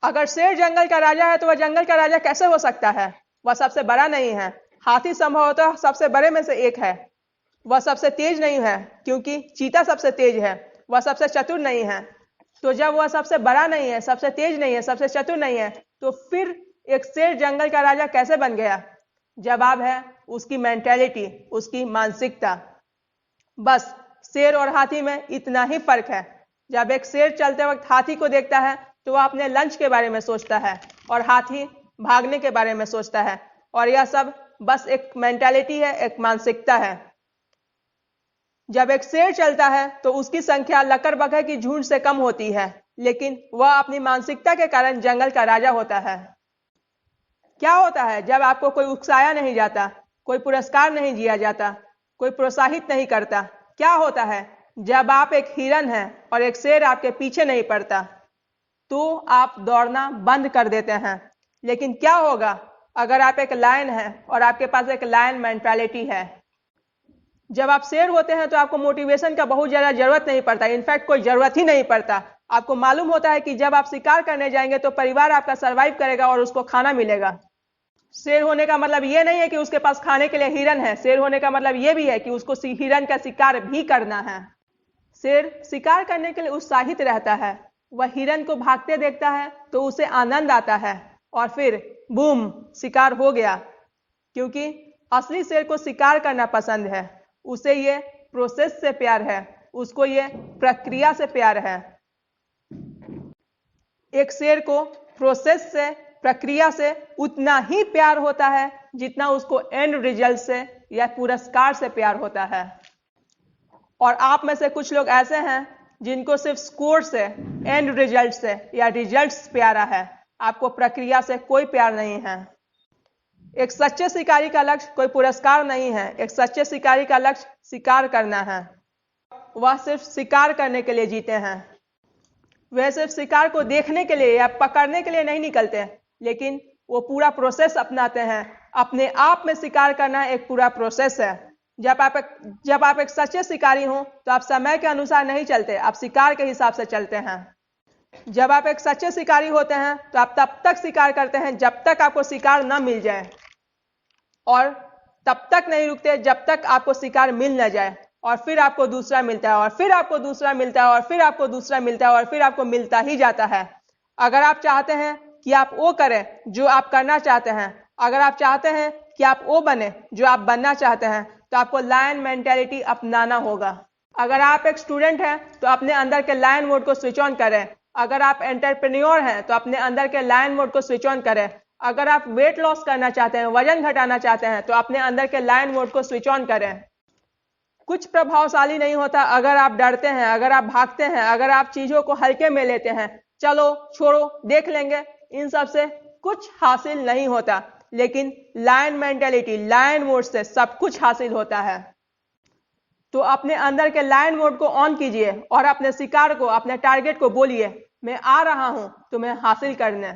अगर शेर जंगल का राजा है तो वह जंगल का राजा कैसे हो सकता है? वह सबसे बड़ा नहीं है। हाथी संभवतः सबसे बड़े में से एक है। वह सबसे तेज नहीं है क्योंकि चीता सबसे तेज है। वह सबसे चतुर नहीं है। तो जब वह सबसे बड़ा नहीं है, सबसे तेज नहीं है, सबसे चतुर नहीं है, तो फिर एक शेर जंगल का राजा कैसे बन गया? जवाब है उसकी मेंटेलिटी, उसकी मानसिकता। बस शेर और हाथी में इतना ही फर्क है। जब एक शेर चलते वक्त हाथी को देखता है तो वह अपने लंच के बारे में सोचता है और हाथी भागने के बारे में सोचता है। और यह सब बस एक मेंटालिटी है, एक मानसिकता है। जब एक शेर चलता है तो उसकी संख्या लकड़बग्घे की झुंड से कम होती है, लेकिन वह अपनी मानसिकता के कारण जंगल का राजा होता है। क्या होता है जब आपको कोई उकसाया नहीं जाता, कोई पुरस्कार नहीं दिया जाता, कोई प्रोत्साहित नहीं करता? क्या होता है जब आप एक हिरन हैं और एक शेर आपके पीछे नहीं पड़ता, तो आप दौड़ना बंद कर देते हैं। लेकिन क्या होगा अगर आप एक लायन हैं और आपके पास एक लायन मेंटालिटी है? जब आप शेर होते हैं तो आपको मोटिवेशन का बहुत ज्यादा जरूरत नहीं पड़ता, इनफैक्ट कोई जरूरत ही नहीं पड़ता। आपको मालूम होता है कि जब आप शिकार करने जाएंगे तो परिवार आपका सरवाइव करेगा और उसको खाना मिलेगा। शेर होने का मतलब यह नहीं है कि उसके पास खाने के लिए हिरन है। शेर होने का मतलब यह भी है कि उसको हिरन का शिकार भी करना है। शेर शिकार करने के लिए उत्साहित रहता है। वह हिरन को भागते देखता है तो उसे आनंद आता है और फिर बूम, शिकार हो गया। क्योंकि असली शेर को शिकार करना पसंद है। उसे ये प्रोसेस से प्यार है, उसको ये प्रक्रिया से प्यार है। एक शेर को प्रोसेस से, प्रक्रिया से उतना ही प्यार होता है जितना उसको एंड रिजल्ट से या पुरस्कार से प्यार होता है। और आप में से कुछ लोग ऐसे हैं जिनको सिर्फ स्कोर से, एंड रिजल्ट से या रिजल्ट्स प्यारा है। आपको प्रक्रिया से कोई प्यार नहीं है। एक सच्चे शिकारी का लक्ष्य कोई पुरस्कार नहीं है। एक सच्चे शिकारी का लक्ष्य शिकार करना है। वह सिर्फ शिकार करने के लिए जीते हैं। वह सिर्फ शिकार को देखने के लिए या पकड़ने के लिए नहीं निकलते, लेकिन वो पूरा प्रोसेस अपनाते हैं। अपने आप में शिकार करना एक पूरा प्रोसेस है। जब आप एक सच्चे शिकारी हो तो आप समय के अनुसार नहीं चलते, आप शिकार के हिसाब से चलते हैं। जब आप एक सच्चे शिकारी होते हैं तो आप तब तक शिकार करते हैं जब तक आपको शिकार न मिल जाए, और तब तक नहीं रुकते जब तक आपको शिकार मिल न जाए। और फिर आपको दूसरा मिलता है, और फिर आपको दूसरा मिलता है, और फिर आपको दूसरा मिलता है, और फिर आपको मिलता ही जाता है। अगर आप चाहते हैं कि आप वो करें जो आप करना चाहते हैं, अगर आप चाहते हैं कि आप वो बने जो आप बनना चाहते हैं, तो आपको लायन मेंटालिटी अपनाना होगा। अगर आप एक स्टूडेंट हैं तो अपने अंदर के लायन मोड को स्विच ऑन करें। अगर आप एंटरप्रेन्योर हैं तो अपने अंदर के लायन मोड को स्विच ऑन करें। अगर आप वेट लॉस करना चाहते हैं, वजन घटाना चाहते हैं, तो अपने अंदर के लायन मोड को स्विच ऑन करें। कुछ प्रभावशाली नहीं होता अगर आप डरते हैं, अगर आप भागते हैं, अगर आप चीजों को हल्के में लेते हैं, चलो छोड़ो देख लेंगे, इन सब से कुछ हासिल नहीं होता। लेकिन लायन मेंटालिटी, लायन मोड से सब कुछ हासिल होता है। तो अपने अंदर के लायन मोड को ऑन कीजिए और अपने शिकार को, अपने टारगेट को बोलिए, मैं आ रहा हूं तुम्हें हासिल करने।